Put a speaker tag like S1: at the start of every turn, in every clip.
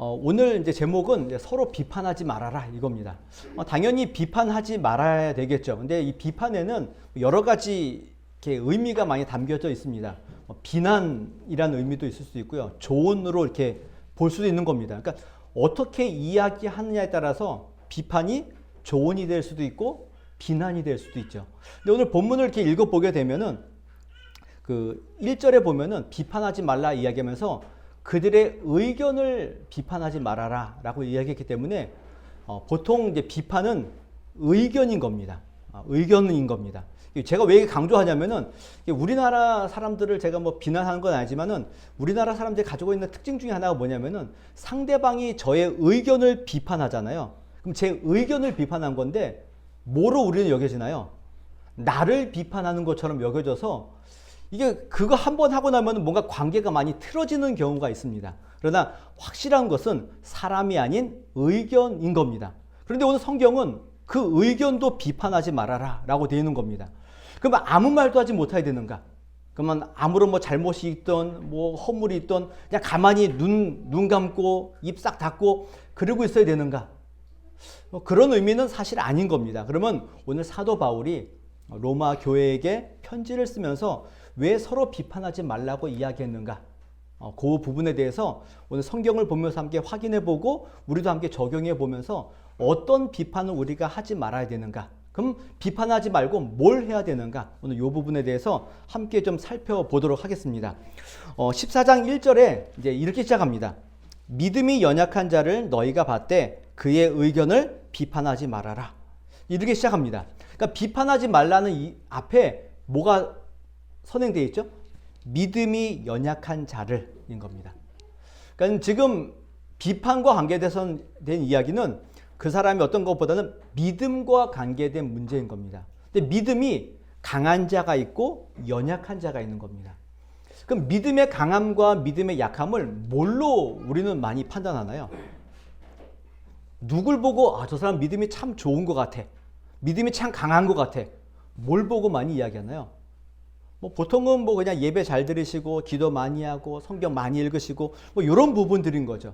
S1: 오늘 이제 제목은 이제 서로 비판하지 말아라 이겁니다. 당연히 비판하지 말아야 되겠죠. 근데 이 비판에는 여러 가지 이렇게 의미가 많이 담겨져 있습니다. 비난이라는 의미도 있을 수 있고요. 조언으로 이렇게 볼 수도 있는 겁니다. 그러니까 어떻게 이야기하느냐에 따라서 비판이 조언이 될 수도 있고 비난이 될 수도 있죠. 근데 오늘 본문을 이렇게 읽어보게 되면은 그 1절에 보면은 비판하지 말라 이야기하면서 그들의 의견을 비판하지 말아라 라고 이야기했기 때문에 보통 이제 비판은 의견인 겁니다. 의견인 겁니다. 제가 왜 강조하냐면은 우리나라 사람들을 제가 뭐 비난하는 건 아니지만은 우리나라 사람들이 가지고 있는 특징 중에 하나가 뭐냐면은 상대방이 저의 의견을 비판하잖아요. 그럼 제 의견을 비판한 건데 뭐로 우리는 여겨지나요? 나를 비판하는 것처럼 여겨져서 이게 그거 한 번 하고 나면 뭔가 관계가 많이 틀어지는 경우가 있습니다. 그러나 확실한 것은 사람이 아닌 의견인 겁니다. 그런데 오늘 성경은 그 의견도 비판하지 말아라 라고 되어 있는 겁니다. 그러면 아무 말도 하지 못해야 되는가? 그러면 아무런 뭐 잘못이 있던 뭐 허물이 있던 그냥 가만히 눈 감고 입 싹 닫고 그러고 있어야 되는가? 그런 의미는 사실 아닌 겁니다. 그러면 오늘 사도 바울이 로마 교회에게 편지를 쓰면서 왜 서로 비판하지 말라고 이야기했는가? 그 부분에 대해서 오늘 성경을 보면서 함께 확인해 보고 우리도 함께 적용해 보면서 어떤 비판을 우리가 하지 말아야 되는가? 그럼 비판하지 말고 뭘 해야 되는가? 오늘 이 부분에 대해서 함께 좀 살펴보도록 하겠습니다. 14장 1절에 이제 이렇게 시작합니다. 믿음이 연약한 자를 너희가 봤되 그의 의견을 비판하지 말아라. 이렇게 시작합니다. 그러니까 비판하지 말라는 이 앞에 뭐가 선행되어 있죠? 믿음이 연약한 자를인 겁니다. 그러니까 지금 비판과 관계된 이야기는 그 사람이 어떤 것보다는 믿음과 관계된 문제인 겁니다. 근데 믿음이 강한 자가 있고 연약한 자가 있는 겁니다. 그럼 믿음의 강함과 믿음의 약함을 뭘로 우리는 많이 판단하나요? 누굴 보고 저 사람 믿음이 참 좋은 것 같아. 믿음이 참 강한 것 같아. 뭘 보고 많이 이야기하나요? 뭐 보통은 뭐 그냥 예배 잘 들으시고 기도 많이 하고 성경 많이 읽으시고 뭐 이런 부분들인 거죠.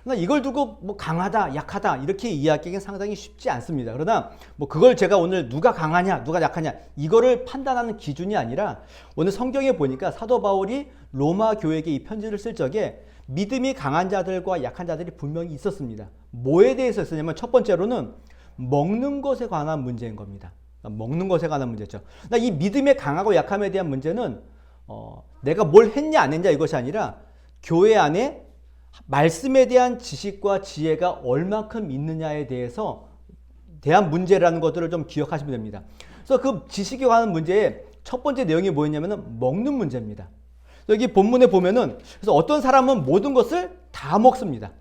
S1: 그러나 이걸 두고 뭐 강하다, 약하다 이렇게 이야기하기는 상당히 쉽지 않습니다. 그러나 뭐 그걸 제가 오늘 누가 강하냐, 누가 약하냐 이거를 판단하는 기준이 아니라 오늘 성경에 보니까 사도 바울이 로마 교회에게 이 편지를 쓸 적에 믿음이 강한 자들과 약한 자들이 분명히 있었습니다. 뭐에 대해서 있었냐면 첫 번째로는 먹는 것에 관한 문제인 겁니다. 먹는 것에 관한 문제죠. 이 믿음의 강하고 약함에 대한 문제는 내가 뭘 했냐 안 했냐 이것이 아니라 교회 안에 말씀에 대한 지식과 지혜가 얼만큼 있느냐에 대한 문제라는 것들을 좀 기억하시면 됩니다. 그래서 그 지식에 관한 문제의 첫 번째 내용이 뭐였냐면 먹는 문제입니다. 여기 본문에 보면은 그래서 어떤 사람은 모든 것을 다 먹습니다.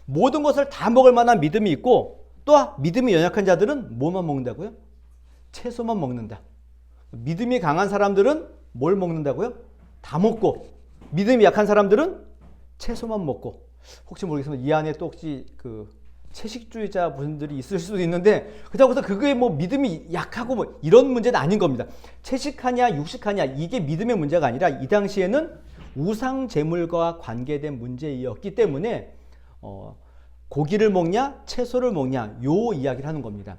S1: 모든 것을 다 먹을 만한 믿음이 있고 또 믿음이 연약한 자들은 뭐만 먹는다고요? 채소만 먹는다. 믿음이 강한 사람들은 뭘 먹는다고요? 다 먹고 믿음이 약한 사람들은 채소만 먹고 혹시 모르겠으면 이 안에 또 혹시 그 채식주의자 분들이 있을 수도 있는데 그렇다고 해서 그게 뭐 믿음이 약하고 뭐 이런 문제는 아닌 겁니다. 채식하냐 육식하냐 이게 믿음의 문제가 아니라 이 당시에는 우상 제물과 관계된 문제였기 때문에 고기를 먹냐 채소를 먹냐 요 이야기를 하는 겁니다.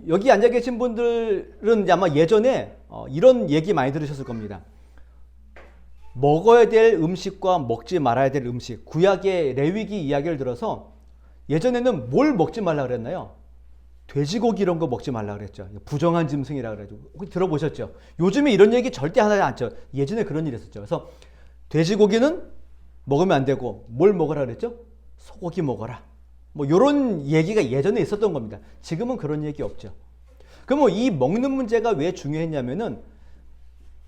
S1: 여기 앉아 계신 분들은 아마 예전에 이런 얘기 많이 들으셨을 겁니다. 먹어야 될 음식과 먹지 말아야 될 음식, 구약의 레위기 이야기를 들어서 예전에는 뭘 먹지 말라 그랬나요? 돼지고기 이런 거 먹지 말라 그랬죠. 부정한 짐승이라 그래가지고 혹시 들어보셨죠? 요즘에 이런 얘기 절대 하지 않죠. 예전에 그런 일이 있었죠. 그래서 돼지고기는 먹으면 안 되고 뭘 먹으라 그랬죠? 소고기 먹어라. 뭐 이런 얘기가 예전에 있었던 겁니다. 지금은 그런 얘기 없죠. 그럼 이 먹는 문제가 왜 중요했냐면은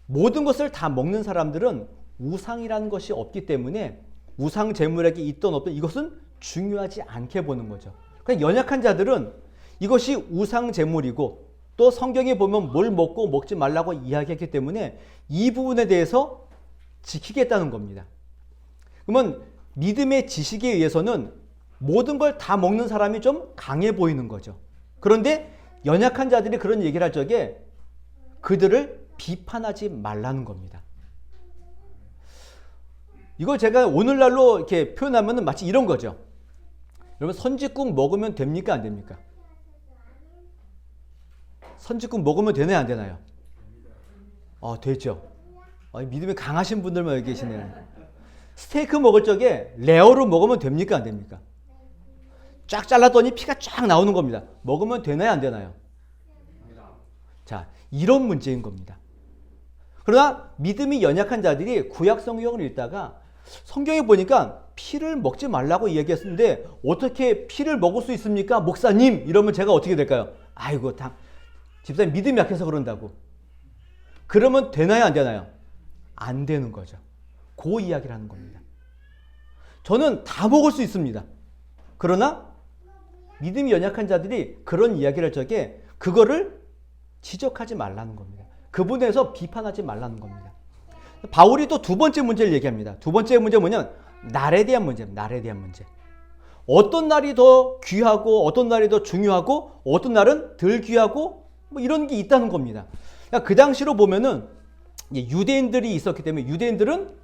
S1: 모든 것을 다 먹는 사람들은 우상이라는 것이 없기 때문에 우상 제물에게 있던 없던 이것은 중요하지 않게 보는 거죠. 그러니까 연약한 자들은 이것이 우상 제물이고 또 성경에 보면 뭘 먹고 먹지 말라고 이야기했기 때문에 이 부분에 대해서 지키겠다는 겁니다. 그러면 믿음의 지식에 의해서는 모든 걸 다 먹는 사람이 좀 강해 보이는 거죠. 그런데 연약한 자들이 그런 얘기를 할 적에 그들을 비판하지 말라는 겁니다. 이걸 제가 오늘날로 이렇게 표현하면 마치 이런 거죠. 여러분, 선짓국 먹으면 됩니까? 안 됩니까? 선짓국 먹으면 되나요? 안 되나요? 되죠. 믿음이 강하신 분들만 여기 계시네요. 스테이크 먹을 적에 레어로 먹으면 됩니까? 안 됩니까? 쫙 잘랐더니 피가 쫙 나오는 겁니다. 먹으면 되나요? 안 되나요? 자, 이런 문제인 겁니다. 그러나 믿음이 연약한 자들이 구약 성경을 읽다가 성경에 보니까 피를 먹지 말라고 이야기했는데 어떻게 피를 먹을 수 있습니까? 목사님! 이러면 제가 어떻게 될까요? 아이고, 집사님 믿음이 약해서 그런다고. 그러면 되나요? 안 되나요? 안 되는 거죠. 그 이야기를 하는 겁니다. 저는 다 먹을 수 있습니다. 그러나 믿음이 연약한 자들이 그런 이야기를 할 적에 그거를 지적하지 말라는 겁니다. 그분에서 비판하지 말라는 겁니다. 바울이 또 두 번째 문제를 얘기합니다. 두 번째 문제는 뭐냐면 날에 대한 문제입니다. 날에 대한 문제. 어떤 날이 더 귀하고 어떤 날이 더 중요하고 어떤 날은 덜 귀하고 뭐 이런 게 있다는 겁니다. 그 당시로 보면은 유대인들이 있었기 때문에 유대인들은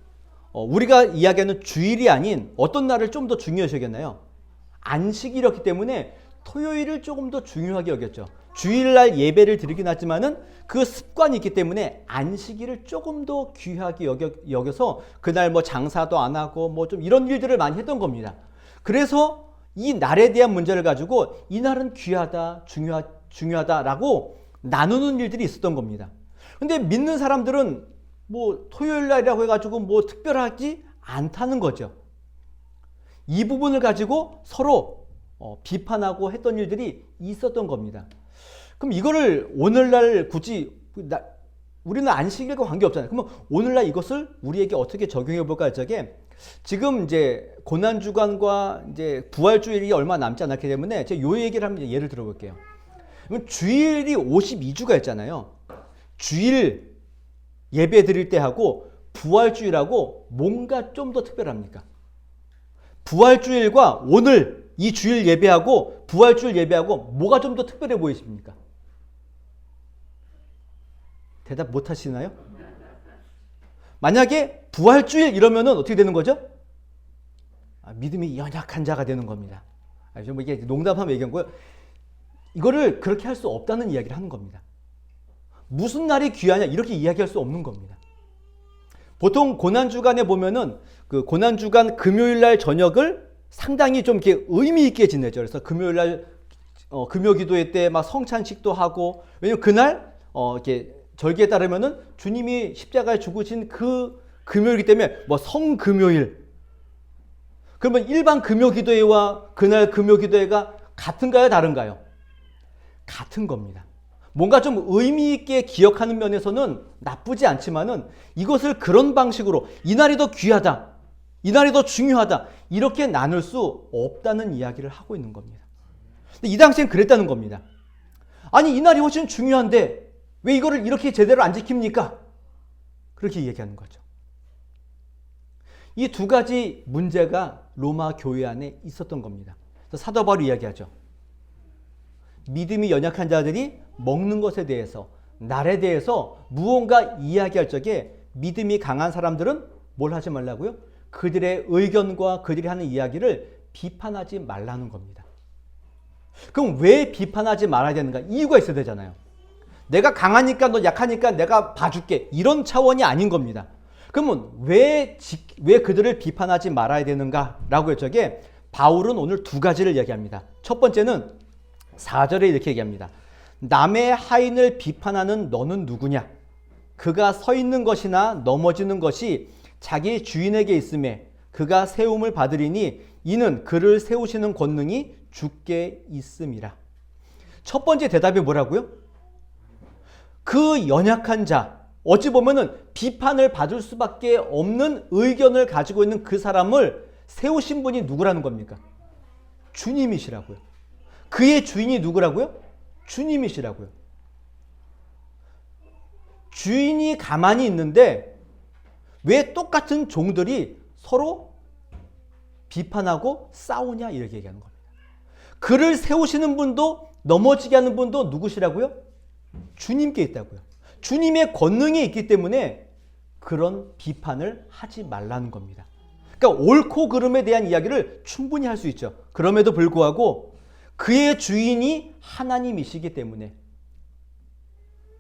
S1: 우리가 이야기하는 주일이 아닌 어떤 날을 좀 더 중요시 여겼나요? 안식일이었기 때문에 토요일을 조금 더 중요하게 여겼죠. 주일날 예배를 드리긴 하지만은 그 습관이 있기 때문에 안식일을 조금 더 귀하게 여겨서 그날 뭐 장사도 안 하고 뭐 좀 이런 일들을 많이 했던 겁니다. 그래서 이 날에 대한 문제를 가지고 이 날은 귀하다, 중요하다라고 나누는 일들이 있었던 겁니다. 근데 믿는 사람들은 뭐 토요일 날이라고 해가지고 뭐 특별하지 않다는 거죠. 이 부분을 가지고 서로 비판하고 했던 일들이 있었던 겁니다. 그럼 이거를 오늘날 굳이 우리는 안식일과 관계없잖아요. 그러면 오늘날 이것을 우리에게 어떻게 적용해 볼까 할 적에 지금 이제 고난주간과 이제 부활주일이 얼마 남지 않았기 때문에 제가 요 얘기를 한번 예를 들어 볼게요. 주일이 52주가 있잖아요. 주일 예배 드릴 때 하고 부활주일하고 뭔가 좀 더 특별합니까? 부활주일과 오늘 이 주일 예배하고 부활주일 예배하고 뭐가 좀 더 특별해 보이십니까? 대답 못 하시나요? 만약에 부활주일 이러면은 어떻게 되는 거죠? 믿음이 연약한 자가 되는 겁니다. 뭐 이게 농담하면 얘기한 거예요. 이거를 그렇게 할 수 없다는 이야기를 하는 겁니다. 무슨 날이 귀하냐 이렇게 이야기할 수 없는 겁니다. 보통 고난주간에 보면은 그 고난주간 금요일날 저녁을 상당히 좀 이렇게 의미 있게 지내죠. 그래서 금요일날 금요기도회 때 막 성찬식도 하고, 왜냐면 그날 이렇게 절기에 따르면은 주님이 십자가에 죽으신 그 금요일이기 때문에 뭐 성금요일. 그러면 일반 금요기도회와 그날 금요기도회가 같은가요, 다른가요? 같은 겁니다. 뭔가 좀 의미 있게 기억하는 면에서는 나쁘지 않지만은 이것을 그런 방식으로 이날이 더 귀하다, 이날이 더 중요하다 이렇게 나눌 수 없다는 이야기를 하고 있는 겁니다. 근데 이 당시엔 그랬다는 겁니다. 아니 이날이 훨씬 중요한데 왜 이거를 이렇게 제대로 안 지킵니까? 그렇게 얘기하는 거죠. 이 두 가지 문제가 로마 교회 안에 있었던 겁니다. 사도 바울이 이야기하죠. 믿음이 연약한 자들이 먹는 것에 대해서, 날에 대해서 무언가 이야기할 적에 믿음이 강한 사람들은 뭘 하지 말라고요? 그들의 의견과 그들이 하는 이야기를 비판하지 말라는 겁니다. 그럼 왜 비판하지 말아야 되는가? 이유가 있어야 되잖아요. 내가 강하니까 너 약하니까 내가 봐줄게. 이런 차원이 아닌 겁니다. 그러면 왜 그들을 비판하지 말아야 되는가라고 할 적에 바울은 오늘 두 가지를 얘기합니다. 첫 번째는 4절에 이렇게 얘기합니다. 남의 하인을 비판하는 너는 누구냐? 그가 서 있는 것이나 넘어지는 것이 자기 주인에게 있음에 그가 세움을 받으리니 이는 그를 세우시는 권능이 주께 있음이라. 첫 번째 대답이 뭐라고요? 그 연약한 자, 어찌 보면은 비판을 받을 수밖에 없는 의견을 가지고 있는 그 사람을 세우신 분이 누구라는 겁니까? 주님이시라고요. 그의 주인이 누구라고요? 주님이시라고요. 주인이 가만히 있는데 왜 똑같은 종들이 서로 비판하고 싸우냐 이렇게 얘기하는 겁니다. 그를 세우시는 분도 넘어지게 하는 분도 누구시라고요? 주님께 있다고요. 주님의 권능이 있기 때문에 그런 비판을 하지 말라는 겁니다. 그러니까 옳고 그름에 대한 이야기를 충분히 할 수 있죠. 그럼에도 불구하고 그의 주인이 하나님이시기 때문에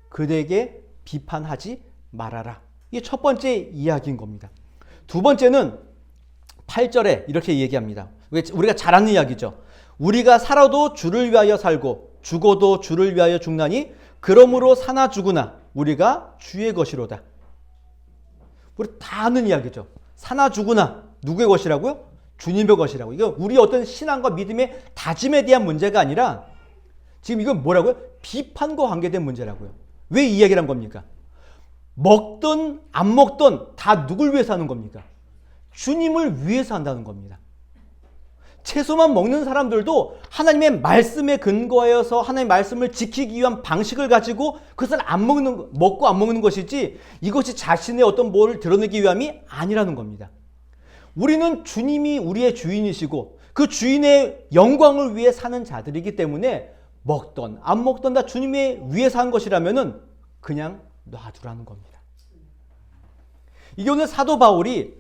S1: 그에게 비판하지 말아라. 이게 첫 번째 이야기인 겁니다. 두 번째는 8절에 이렇게 얘기합니다. 우리가 잘 아는 이야기죠. 우리가 살아도 주를 위하여 살고 죽어도 주를 위하여 죽나니 그러므로 사나 죽으나 우리가 주의 것이로다. 우리 다 아는 이야기죠. 사나 죽으나 누구의 것이라고요? 주님의 것이라고. 이건 우리 어떤 신앙과 믿음의 다짐에 대한 문제가 아니라 지금 이건 뭐라고요? 비판과 관계된 문제라고요. 왜 이 이야기를 한 겁니까? 먹든 안 먹든 다 누굴 위해서 하는 겁니까? 주님을 위해서 한다는 겁니다. 채소만 먹는 사람들도 하나님의 말씀에 근거하여서 하나님의 말씀을 지키기 위한 방식을 가지고 그것을 먹고 안 먹는 것이지 이것이 자신의 어떤 뭐를 드러내기 위함이 아니라는 겁니다. 우리는 주님이 우리의 주인이시고 그 주인의 영광을 위해 사는 자들이기 때문에 먹던 안 먹던 다 주님의 위해서 한 것이라면은 그냥 놔두라는 겁니다. 이게 오늘 사도 바울이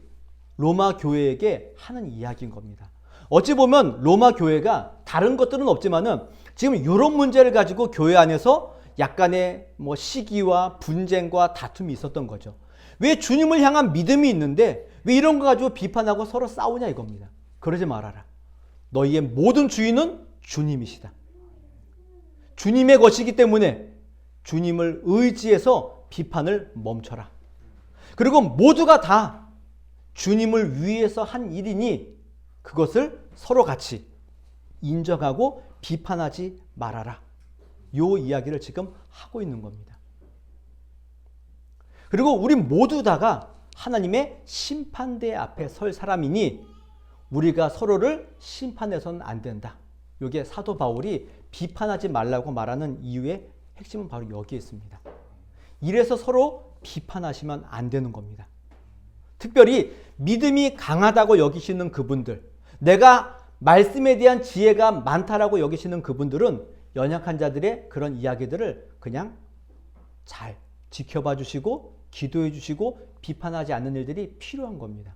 S1: 로마 교회에게 하는 이야기인 겁니다. 어찌 보면 로마 교회가 다른 것들은 없지만은 지금 이런 문제를 가지고 교회 안에서 약간의 시기와 분쟁과 다툼이 있었던 거죠. 왜 주님을 향한 믿음이 있는데 왜 이런 거 가지고 비판하고 서로 싸우냐 이겁니다. 그러지 말아라. 너희의 모든 주인은 주님이시다. 주님의 것이기 때문에 주님을 의지해서 비판을 멈춰라. 그리고 모두가 다 주님을 위해서 한 일이니 그것을 서로 같이 인정하고 비판하지 말아라. 요 이야기를 지금 하고 있는 겁니다. 그리고 우리 모두 다가 하나님의 심판대 앞에 설 사람이니 우리가 서로를 심판해서는 안 된다. 이게 사도 바울이 비판하지 말라고 말하는 이유의 핵심은 바로 여기에 있습니다. 이래서 서로 비판하시면 안 되는 겁니다. 특별히 믿음이 강하다고 여기시는 그분들, 내가 말씀에 대한 지혜가 많다라고 여기시는 그분들은 연약한 자들의 그런 이야기들을 그냥 잘 지켜봐 주시고 기도해 주시고 비판하지 않는 일들이 필요한 겁니다.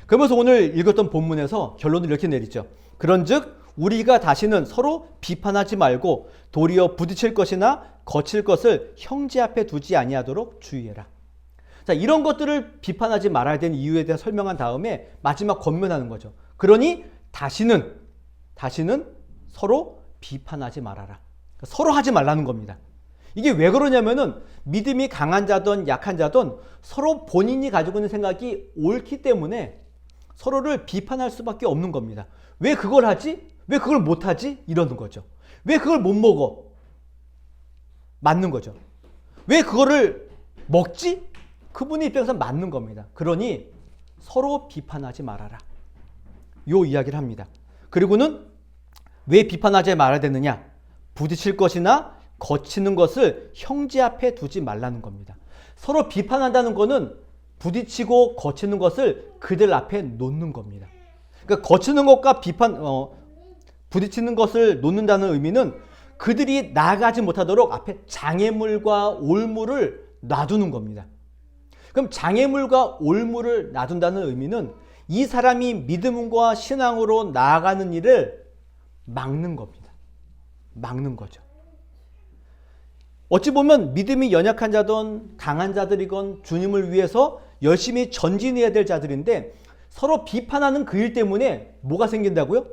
S1: 그러면서 오늘 읽었던 본문에서 결론을 이렇게 내리죠. 그런즉 우리가 다시는 서로 비판하지 말고 도리어 부딪힐 것이나 거칠 것을 형제 앞에 두지 아니하도록 주의해라. 자, 이런 것들을 비판하지 말아야 되는 이유에 대해 설명한 다음에 마지막 권면하는 거죠. 그러니 다시는 서로 비판하지 말아라. 서로 하지 말라는 겁니다. 이게 왜 그러냐면은 믿음이 강한 자든 약한 자든 서로 본인이 가지고 있는 생각이 옳기 때문에 서로를 비판할 수밖에 없는 겁니다. 왜 그걸 하지? 왜 그걸 못하지? 이러는 거죠. 왜 그걸 못 먹어? 맞는 거죠. 왜 그거를 먹지? 그분의 입장에서 맞는 겁니다. 그러니 서로 비판하지 말아라. 요 이야기를 합니다. 그리고는 왜 비판하지 말아야 되느냐? 부딪힐 것이나 거치는 것을 형제 앞에 두지 말라는 겁니다. 서로 비판한다는 것은 부딪히고 거치는 것을 그들 앞에 놓는 겁니다. 그러니까 거치는 것과 부딪히는 것을 놓는다는 의미는 그들이 나아가지 못하도록 앞에 장애물과 올무를 놔두는 겁니다. 그럼 장애물과 올무를 놔둔다는 의미는 이 사람이 믿음과 신앙으로 나아가는 일을 막는 겁니다. 막는 거죠. 어찌 보면 믿음이 연약한 자든 강한 자들이건 주님을 위해서 열심히 전진해야 될 자들인데 서로 비판하는 그 일 때문에 뭐가 생긴다고요?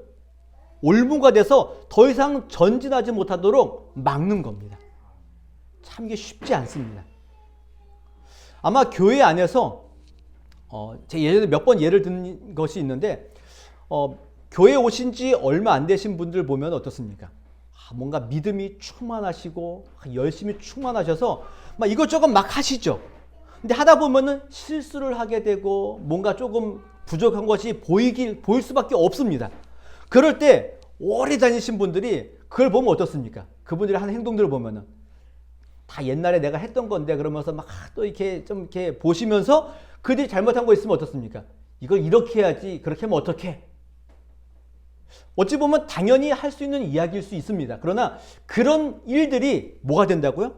S1: 올무가 돼서 더 이상 전진하지 못하도록 막는 겁니다. 참 이게 쉽지 않습니다. 아마 교회 안에서 제가 예전에 몇 번 예를 든 것이 있는데 교회 오신 지 얼마 안 되신 분들 보면 어떻습니까? 뭔가 믿음이 충만하시고 열심히 충만하셔서 막 이것저것 막 하시죠. 근데 하다 보면은 실수를 하게 되고 뭔가 조금 부족한 것이 보일 수밖에 없습니다. 그럴 때 오래 다니신 분들이 그걸 보면 어떻습니까? 그분들이 하는 행동들을 보면은 다 옛날에 내가 했던 건데 그러면서 막 또 이렇게 좀 이렇게 보시면서 그들이 잘못한 거 있으면 어떻습니까? 이걸 이렇게 해야지 그렇게 하면 어떡해? 어찌 보면 당연히 할 수 있는 이야기일 수 있습니다. 그러나 그런 일들이 뭐가 된다고요?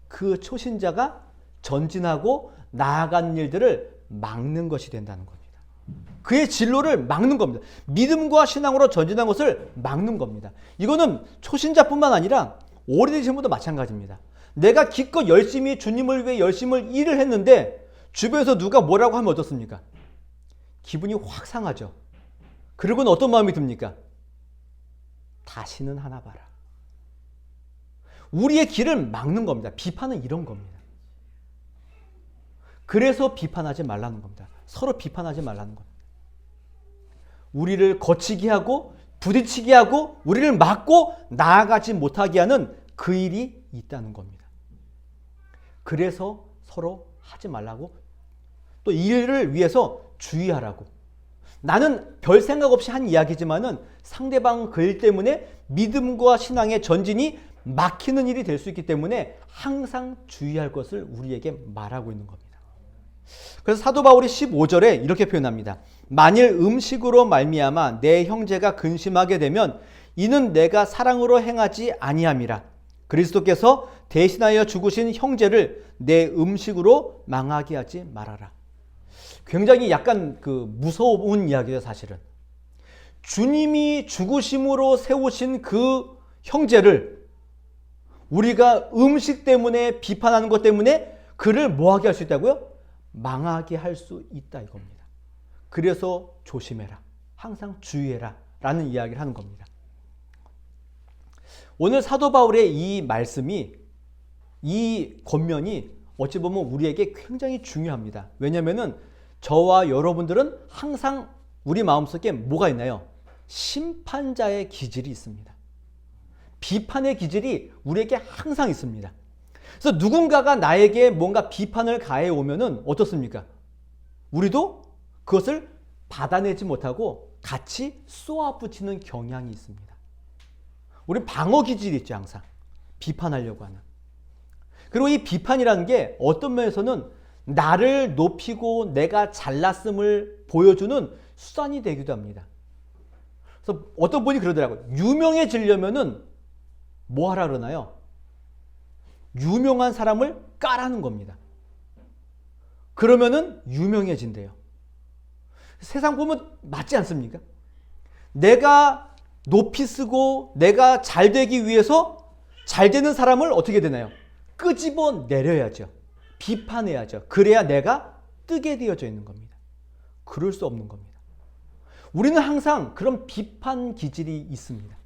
S1: 그 초신자가 전진하고 나아가는 일들을 막는 것이 된다는 겁니다. 그의 진로를 막는 겁니다. 믿음과 신앙으로 전진한 것을 막는 겁니다. 이거는 초신자뿐만 아니라 오래되신 분도 마찬가지입니다. 내가 기껏 열심히 주님을 위해 열심히 일을 했는데 주변에서 누가 뭐라고 하면 어떻습니까? 기분이 확 상하죠. 그리고는 어떤 마음이 듭니까? 다시는 하나 봐라. 우리의 길을 막는 겁니다. 비판은 이런 겁니다. 그래서 비판하지 말라는 겁니다. 서로 비판하지 말라는 겁니다. 우리를 거치게 하고 부딪히게 하고 우리를 막고 나아가지 못하게 하는 그 일이 있다는 겁니다. 그래서 서로 하지 말라고, 또 이 일을 위해서 주의하라고. 나는 별 생각 없이 한 이야기지만은 상대방 그 일 때문에 믿음과 신앙의 전진이 막히는 일이 될 수 있기 때문에 항상 주의할 것을 우리에게 말하고 있는 겁니다. 그래서 사도 바울이 15절에 이렇게 표현합니다. 만일 음식으로 말미암아 내 형제가 근심하게 되면 이는 내가 사랑으로 행하지 아니함이라. 그리스도께서 대신하여 죽으신 형제를 내 음식으로 망하게 하지 말아라. 굉장히 약간 무서운 이야기예요, 사실은. 주님이 죽으심으로 세우신 그 형제를 우리가 음식 때문에 비판하는 것 때문에 그를 뭐하게 할 수 있다고요? 망하게 할 수 있다 이겁니다. 그래서 조심해라. 항상 주의해라. 라는 이야기를 하는 겁니다. 오늘 사도 바울의 이 말씀이, 이 권면이 어찌 보면 우리에게 굉장히 중요합니다. 왜냐하면 저와 여러분들은 항상 우리 마음속에 뭐가 있나요? 심판자의 기질이 있습니다. 비판의 기질이 우리에게 항상 있습니다. 그래서 누군가가 나에게 뭔가 비판을 가해 오면은 어떻습니까? 우리도 그것을 받아내지 못하고 같이 쏘아붙이는 경향이 있습니다. 우리 방어 기질이 있죠, 항상. 비판하려고 하는. 그리고 이 비판이라는 게 어떤 면에서는 나를 높이고 내가 잘났음을 보여주는 수단이 되기도 합니다. 그래서 어떤 분이 그러더라고요. 유명해지려면은 뭐 하라 그러나요? 유명한 사람을 까라는 겁니다. 그러면은 유명해진대요. 세상 보면 맞지 않습니까? 내가 높이 쓰고 내가 잘 되기 위해서 잘 되는 사람을 어떻게 되나요? 끄집어 내려야죠. 비판해야죠. 그래야 내가 뜨게 되어져 있는 겁니다. 그럴 수 없는 겁니다. 우리는 항상 그런 비판 기질이 있습니다.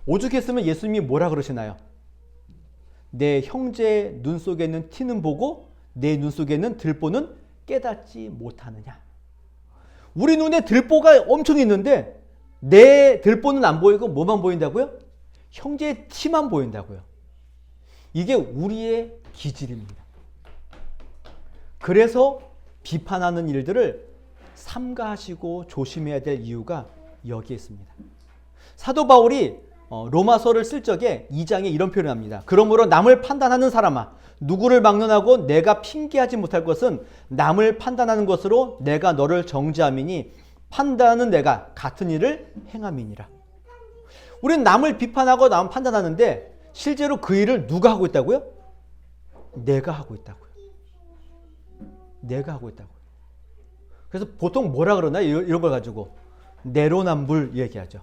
S1: 오죽했으면 예수님이 뭐라 그러시나요? 내 형제의 눈 속에 있는 티는 보고 내 눈 속에 있는 들보는 깨닫지 못하느냐. 우리 눈에 들보가 엄청 있는데 내 들보는 안 보이고 뭐만 보인다고요? 형제의 티만 보인다고요. 이게 우리의 기질입니다. 그래서 비판하는 일들을 삼가하시고 조심해야 될 이유가 여기에 있습니다. 사도 바울이 로마서를 쓸 적에 2장에 이런 표현을 합니다. 그러므로 남을 판단하는 사람아, 누구를 막론하고 내가 핑계하지 못할 것은 남을 판단하는 것으로 내가 너를 정죄함이니 판단하는 내가 같은 일을 행함이니라. 우리는 남을 비판하고 남 판단하는데 실제로 그 일을 누가 하고 있다고요? 내가 하고 있다고요. 내가 하고 있다고요. 그래서 보통 뭐라 그러나 이런 걸 가지고 내로남불 얘기하죠.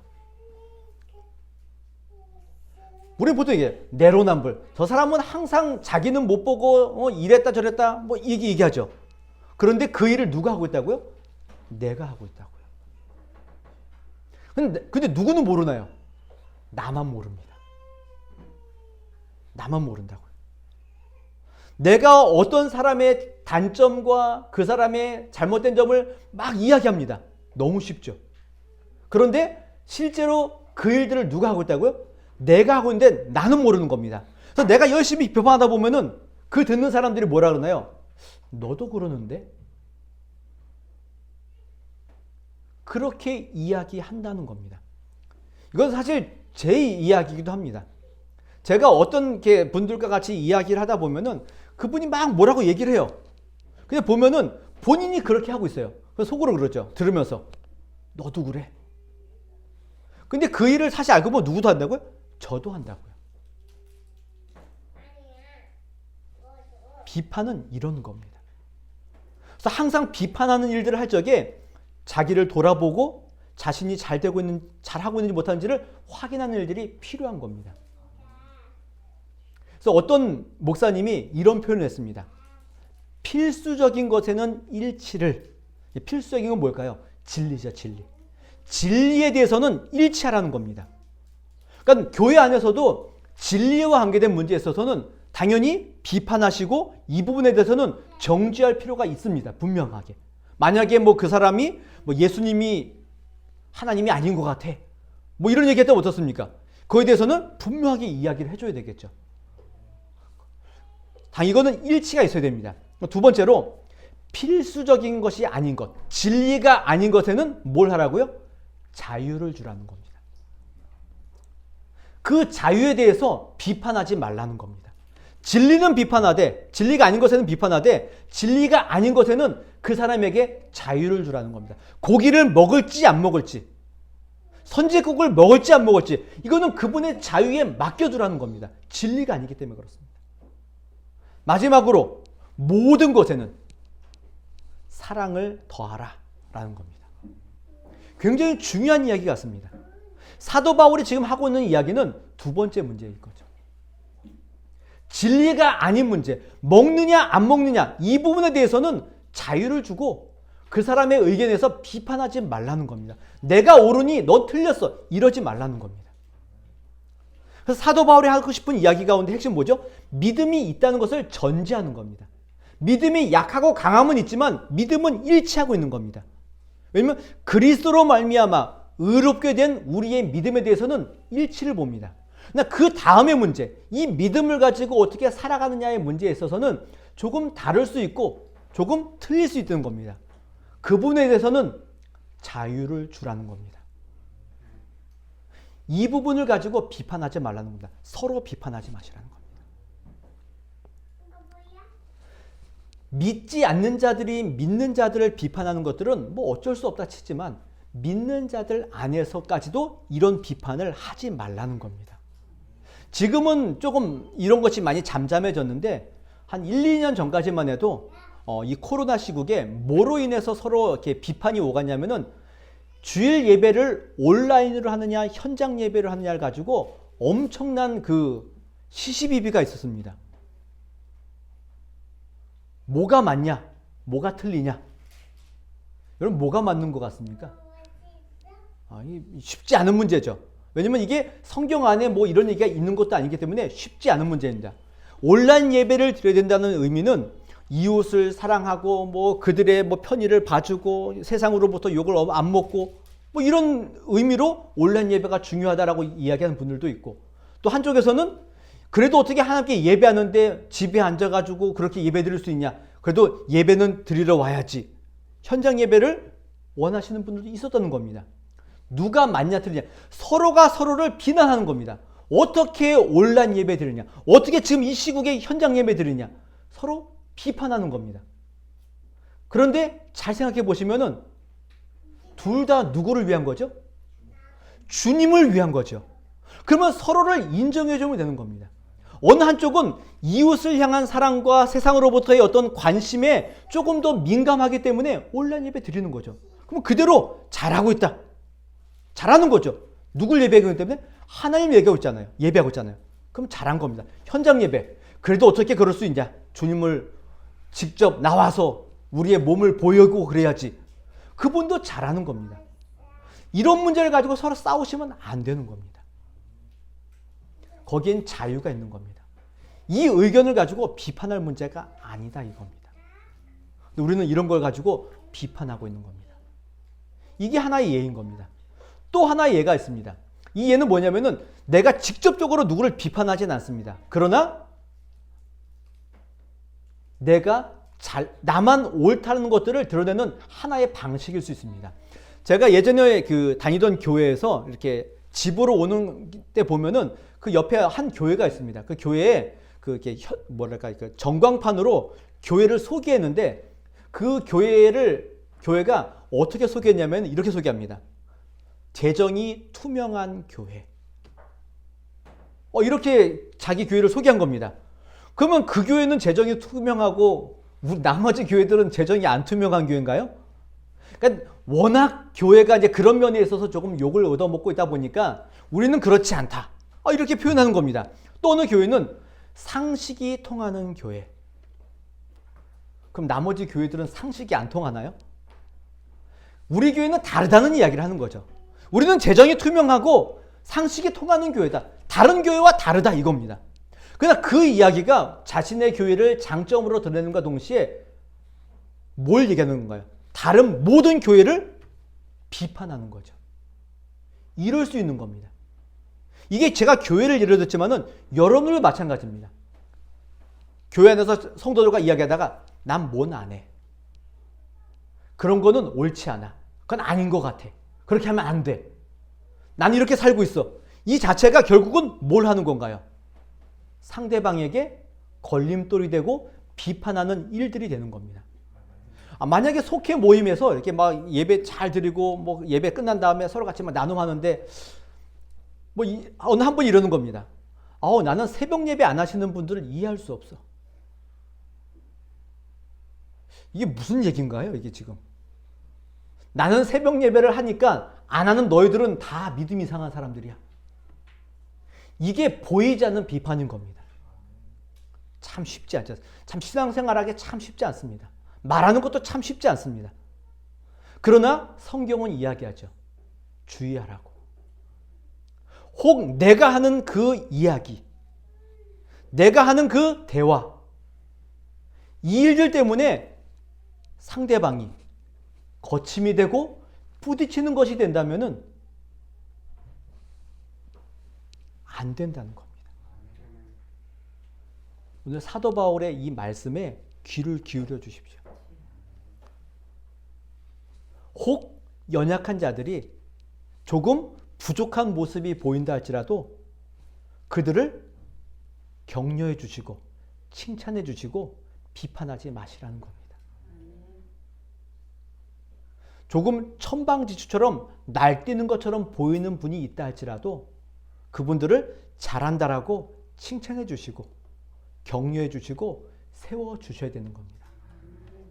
S1: 우리는 보통 이게 내로남불. 저 사람은 항상 자기는 못 보고 이랬다 저랬다 뭐 얘기하죠. 그런데 그 일을 누가 하고 있다고요? 내가 하고 있다고요. 근데 누구는 모르나요? 나만 모릅니다. 나만 모른다고요. 내가 어떤 사람의 단점과 그 사람의 잘못된 점을 막 이야기합니다. 너무 쉽죠. 그런데 실제로 그 일들을 누가 하고 있다고요? 내가 하고 있는데 나는 모르는 겁니다. 그래서 내가 열심히 비판하다 보면은 그 듣는 사람들이 뭐라 그러나요? 너도 그러는데? 그렇게 이야기한다는 겁니다. 이건 사실 제 이야기이기도 합니다. 제가 어떤 분들과 같이 이야기를 하다 보면은 그분이 막 뭐라고 얘기를 해요. 그냥 보면은 본인이 그렇게 하고 있어요. 그래서 속으로 그러죠. 들으면서. 너도 그래. 근데 그 일을 사실 알고 보면 누구도 한다고요? 저도 한다고요. 비판은 이런 겁니다. 그래서 항상 비판하는 일들을 할 적에 자기를 돌아보고 자신이 잘하고 있는지 못하는지를 확인하는 일들이 필요한 겁니다. 그래서 어떤 목사님이 이런 표현을 했습니다. 필수적인 것에는 일치를, 필수적인 건 뭘까요? 진리죠, 진리. 진리에 대해서는 일치하라는 겁니다. 그러니까 교회 안에서도 진리와 관계된 문제에 있어서는 당연히 비판하시고 이 부분에 대해서는 정지할 필요가 있습니다. 분명하게. 만약에 뭐 그 사람이 뭐 예수님이 하나님이 아닌 것 같아. 뭐 이런 얘기 했다면 어떻습니까? 그거에 대해서는 분명하게 이야기를 해줘야 되겠죠. 이거는 일치가 있어야 됩니다. 두 번째로 필수적인 것이 아닌 것, 진리가 아닌 것에는 뭘 하라고요? 자유를 주라는 겁니다. 그 자유에 대해서 비판하지 말라는 겁니다. 진리는 비판하되, 진리가 아닌 것에는 비판하되, 진리가 아닌 것에는 그 사람에게 자유를 주라는 겁니다. 고기를 먹을지 안 먹을지, 선지국을 먹을지 안 먹을지, 이거는 그분의 자유에 맡겨두라는 겁니다. 진리가 아니기 때문에 그렇습니다. 마지막으로 모든 것에는 사랑을 더하라 라는 겁니다. 굉장히 중요한 이야기 같습니다. 사도 바울이 지금 하고 있는 이야기는 두 번째 문제일 거죠. 진리가 아닌 문제, 먹느냐 안 먹느냐 이 부분에 대해서는 자유를 주고 그 사람의 의견에서 비판하지 말라는 겁니다. 내가 옳으니 넌 틀렸어 이러지 말라는 겁니다. 그래서 사도 바울이 하고 싶은 이야기 가운데 핵심 뭐죠? 믿음이 있다는 것을 전제하는 겁니다. 믿음이 약하고 강함은 있지만 믿음은 일치하고 있는 겁니다. 왜냐하면 그리스도로 말미암아 의롭게 된 우리의 믿음에 대해서는 일치를 봅니다. 그러나 그 다음의 문제, 이 믿음을 가지고 어떻게 살아가느냐의 문제에 있어서는 조금 다를 수 있고 조금 틀릴 수 있다는 겁니다. 그 부분에 대해서는 자유를 주라는 겁니다. 이 부분을 가지고 비판하지 말라는 겁니다. 서로 비판하지 마시라는 겁니다. 믿지 않는 자들이 믿는 자들을 비판하는 것들은 뭐 어쩔 수 없다 치지만 믿는 자들 안에서까지도 이런 비판을 하지 말라는 겁니다. 지금은 조금 이런 것이 많이 잠잠해졌는데 한 1, 2년 전까지만 해도 이 코로나 시국에 뭐로 인해서 서로 이렇게 비판이 오갔냐면은 주일 예배를 온라인으로 하느냐 현장 예배를 하느냐를 가지고 엄청난 그 시시비비가 있었습니다. 뭐가 맞냐? 뭐가 틀리냐? 여러분 뭐가 맞는 것 같습니까? 쉽지 않은 문제죠. 왜냐면 이게 성경 안에 뭐 이런 얘기가 있는 것도 아니기 때문에 쉽지 않은 문제입니다. 온라인 예배를 드려야 된다는 의미는 이웃을 사랑하고 뭐 그들의 뭐 편의를 봐주고 세상으로부터 욕을 안 먹고 뭐 이런 의미로 온라인 예배가 중요하다라고 이야기하는 분들도 있고 또 한쪽에서는 그래도 어떻게 하나님께 예배하는데 집에 앉아가지고 그렇게 예배 드릴 수 있냐? 그래도 예배는 드리러 와야지. 현장 예배를 원하시는 분들도 있었다는 겁니다. 누가 맞냐 틀리냐. 서로가 서로를 비난하는 겁니다. 어떻게 온라인 예배 드리냐. 어떻게 지금 이 시국에 현장 예배 드리냐. 서로 비판하는 겁니다. 그런데 잘 생각해 보시면은 둘 다 누구를 위한 거죠? 주님을 위한 거죠. 그러면 서로를 인정해 주면 되는 겁니다. 어느 한쪽은 이웃을 향한 사랑과 세상으로부터의 어떤 관심에 조금 더 민감하기 때문에 온라인 예배 드리는 거죠. 그럼 그대로 잘하고 있다. 잘하는 거죠. 누굴 예배하기 때문에? 하나님 예배하고 있잖아요. 예배하고 있잖아요. 그럼 잘한 겁니다. 현장 예배. 그래도 어떻게 그럴 수 있냐? 주님을 직접 나와서 우리의 몸을 보이고 그래야지. 그분도 잘하는 겁니다. 이런 문제를 가지고 서로 싸우시면 안 되는 겁니다. 거기엔 자유가 있는 겁니다. 이 의견을 가지고 비판할 문제가 아니다 이겁니다. 근데 우리는 이런 걸 가지고 비판하고 있는 겁니다. 이게 하나의 예인 겁니다. 또 하나의 예가 있습니다. 이 예는 뭐냐면은 내가 직접적으로 누구를 비판하진 않습니다. 그러나 내가 나만 옳다는 것들을 드러내는 하나의 방식일 수 있습니다. 제가 예전에 다니던 교회에서 이렇게 집으로 오는 때 보면은 그 옆에 한 교회가 있습니다. 그 교회에 전광판으로 교회를 소개했는데 그 교회가 어떻게 소개했냐면 이렇게 소개합니다. 재정이 투명한 교회. 이렇게 자기 교회를 소개한 겁니다. 그러면 그 교회는 재정이 투명하고 나머지 교회들은 재정이 안 투명한 교회인가요? 그러니까 워낙 교회가 이제 그런 면에 있어서 조금 욕을 얻어먹고 있다 보니까 우리는 그렇지 않다. 이렇게 표현하는 겁니다. 또 어느 교회는 상식이 통하는 교회. 그럼 나머지 교회들은 상식이 안 통하나요? 우리 교회는 다르다는 이야기를 하는 거죠. 우리는 재정이 투명하고 상식이 통하는 교회다. 다른 교회와 다르다 이겁니다. 그러나 그 이야기가 자신의 교회를 장점으로 드러내는과 동시에 뭘 얘기하는 건가요? 다른 모든 교회를 비판하는 거죠. 이럴 수 있는 겁니다. 이게 제가 교회를 예를 들었지만은 여러분도 마찬가지입니다. 교회 안에서 성도들과 이야기하다가 난 뭔 안 해. 그런 거는 옳지 않아. 그건 아닌 것 같아. 그렇게 하면 안 돼. 난 이렇게 살고 있어. 이 자체가 결국은 뭘 하는 건가요? 상대방에게 걸림돌이 되고 비판하는 일들이 되는 겁니다. 만약에 속회 모임에서 이렇게 막 예배 잘 드리고 뭐 예배 끝난 다음에 서로 같이 막 나눔하는데 어느 한 분이 이러는 겁니다. 나는 새벽 예배 안 하시는 분들을 이해할 수 없어. 이게 무슨 얘기인가요? 이게 지금. 나는 새벽 예배를 하니까 안 하는 너희들은 다 믿음 이상한 사람들이야. 이게 보이지 않는 비판인 겁니다. 참 쉽지 않죠. 참 신앙생활하기 참 쉽지 않습니다. 말하는 것도 참 쉽지 않습니다. 그러나 성경은 이야기하죠. 주의하라고. 혹 내가 하는 그 이야기, 내가 하는 그 대화, 이 일들 때문에 상대방이 거침이 되고 부딪히는 것이 된다면은 안 된다는 겁니다. 오늘 사도 바울의 이 말씀에 귀를 기울여 주십시오. 혹 연약한 자들이 조금 부족한 모습이 보인다 할지라도 그들을 격려해 주시고 칭찬해 주시고 비판하지 마시라는 겁니다. 조금 천방지축처럼 날뛰는 것처럼 보이는 분이 있다 할지라도 그분들을 잘한다라고 칭찬해 주시고 격려해 주시고 세워 주셔야 되는 겁니다.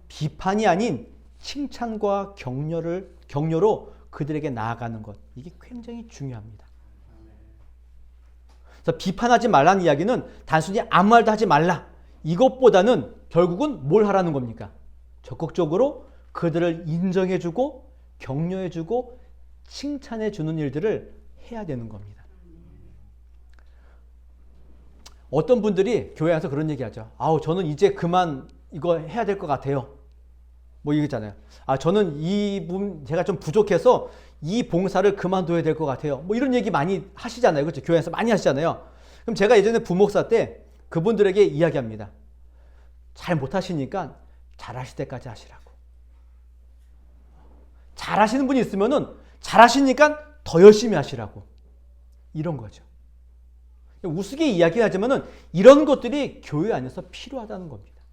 S1: 비판이 아닌 칭찬과 격려로 그들에게 나아가는 것, 이게 굉장히 중요합니다. 그래서 비판하지 말라는 이야기는 단순히 아무 말도 하지 말라, 이것보다는 결국은 뭘 하라는 겁니까? 적극적으로 그들을 인정해주고 격려해주고 칭찬해주는 일들을 해야 되는 겁니다. 어떤 분들이 교회 와서 그런 얘기하죠. 저는 이제 그만 이거 해야 될 것 같아요. 뭐 이거잖아요. 저는 제가 좀 부족해서 이 봉사를 그만둬야 될 것 같아요. 뭐 이런 얘기 많이 하시잖아요. 그렇죠? 교회에서 많이 하시잖아요. 그럼 제가 예전에 부목사 때 그분들에게 이야기합니다. 잘 못하시니까 잘하실 때까지 하시라고. 잘하시는 분이 있으면은 잘하시니까 더 열심히 하시라고. 이런 거죠. 우스개 이야기하지만은 이런 것들이 교회 안에서 필요하다는 겁니다.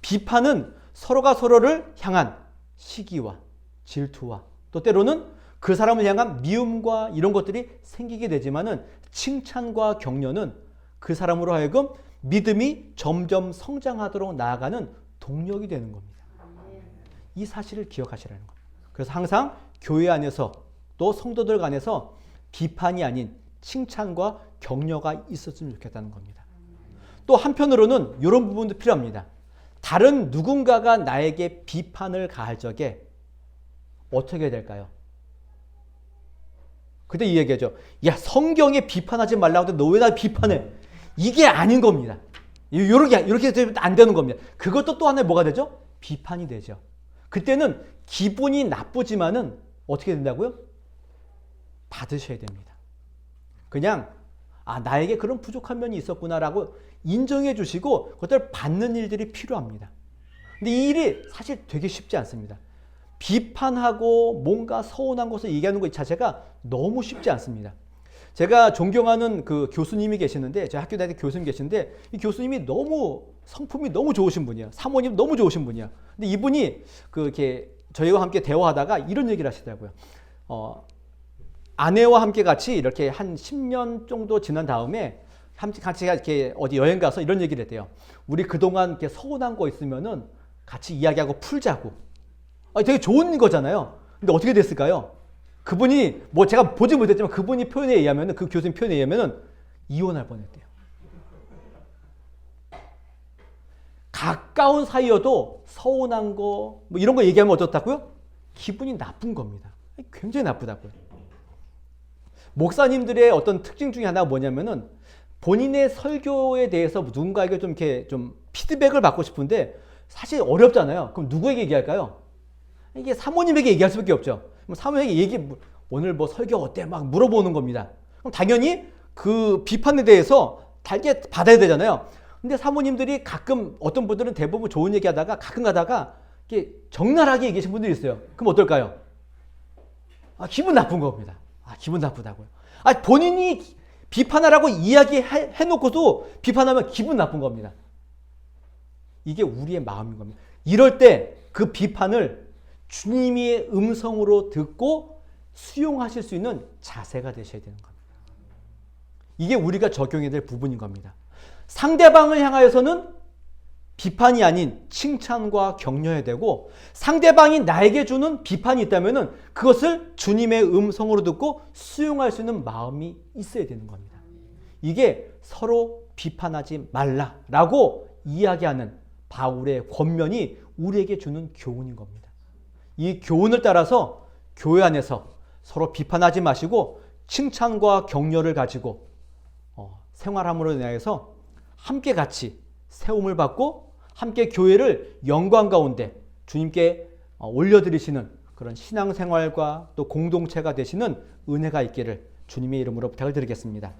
S1: 비판은 서로가 서로를 향한 시기와 질투와 또 때로는 그 사람을 향한 미움과 이런 것들이 생기게 되지만은 칭찬과 격려는 그 사람으로 하여금 믿음이 점점 성장하도록 나아가는 동력이 되는 겁니다. 이 사실을 기억하시라는 겁니다. 그래서 항상 교회 안에서 또 성도들 간에서 비판이 아닌 칭찬과 격려가 있었으면 좋겠다는 겁니다. 또 한편으로는 이런 부분도 필요합니다. 다른 누군가가 나에게 비판을 가할 적에 어떻게 될까요? 그때 이 얘기하죠. 야, 성경에 비판하지 말라고 하는데 너 왜 나 비판해? 이게 아닌 겁니다. 이렇게 되면 안 되는 겁니다. 그것도 또 하나의 뭐가 되죠? 비판이 되죠. 그때는 기분이 나쁘지만은 어떻게 된다고요? 받으셔야 됩니다. 그냥 나에게 그런 부족한 면이 있었구나라고 인정해 주시고 그것을 받는 일들이 필요합니다. 근데 이 일이 사실 되게 쉽지 않습니다. 비판하고 뭔가 서운한 것을 얘기하는 것 자체가 너무 쉽지 않습니다. 제가 존경하는 그 교수님이 계시는데, 제 학교 다닐 때 교수님 계시는데, 이 교수님이 성품이 너무 좋으신 분이야. 사모님 너무 좋으신 분이야. 근데 이분이 이렇게 저희와 함께 대화하다가 이런 얘기를 하시더라고요. 아내와 함께 같이 이렇게 한 10년 정도 지난 다음에 같이 이렇게 어디 여행 가서 이런 얘기를 했대요. 우리 그동안 이렇게 서운한 거 있으면은 같이 이야기하고 풀자고. 되게 좋은 거잖아요. 근데 어떻게 됐을까요? 그분이 뭐 제가 보지 못했지만 그분이 표현에 의하면은 그 교수님 표현에 의하면은 이혼할 뻔했대요. 가까운 사이여도 서운한 거 뭐 이런 거 얘기하면 어떻다고요? 기분이 나쁜 겁니다. 굉장히 나쁘다고요. 목사님들의 어떤 특징 중에 하나가 뭐냐면은 본인의 설교에 대해서 누군가에게 좀 이렇게 좀 피드백을 받고 싶은데 사실 어렵잖아요. 그럼 누구에게 얘기할까요? 이게 사모님에게 얘기할 수밖에 없죠. 그럼 사모님에게 오늘 뭐 설교 어때? 막 물어보는 겁니다. 그럼 당연히 그 비판에 대해서 달게 받아야 되잖아요. 근데 사모님들이 가끔 어떤 분들은 대부분 좋은 얘기 하다가 가끔 가다가 이렇게 적나라하게 얘기하시는 분들이 있어요. 그럼 어떨까요? 기분 나쁜 겁니다. 기분 나쁘다고요. 본인이 비판하라고 이야기해놓고도 비판하면 기분 나쁜 겁니다. 이게 우리의 마음인 겁니다. 이럴 때 그 비판을 주님의 음성으로 듣고 수용하실 수 있는 자세가 되셔야 되는 겁니다. 이게 우리가 적용해야 될 부분인 겁니다. 상대방을 향하여서는 비판이 아닌 칭찬과 격려해야 되고 상대방이 나에게 주는 비판이 있다면 그것을 주님의 음성으로 듣고 수용할 수 있는 마음이 있어야 되는 겁니다. 이게 서로 비판하지 말라라고 이야기하는 바울의 권면이 우리에게 주는 교훈인 겁니다. 이 교훈을 따라서 교회 안에서 서로 비판하지 마시고 칭찬과 격려를 가지고 생활함으로 인해서 함께 같이 세움을 받고 함께 교회를 영광 가운데 주님께 올려드리시는 그런 신앙생활과 또 공동체가 되시는 은혜가 있기를 주님의 이름으로 부탁을 드리겠습니다.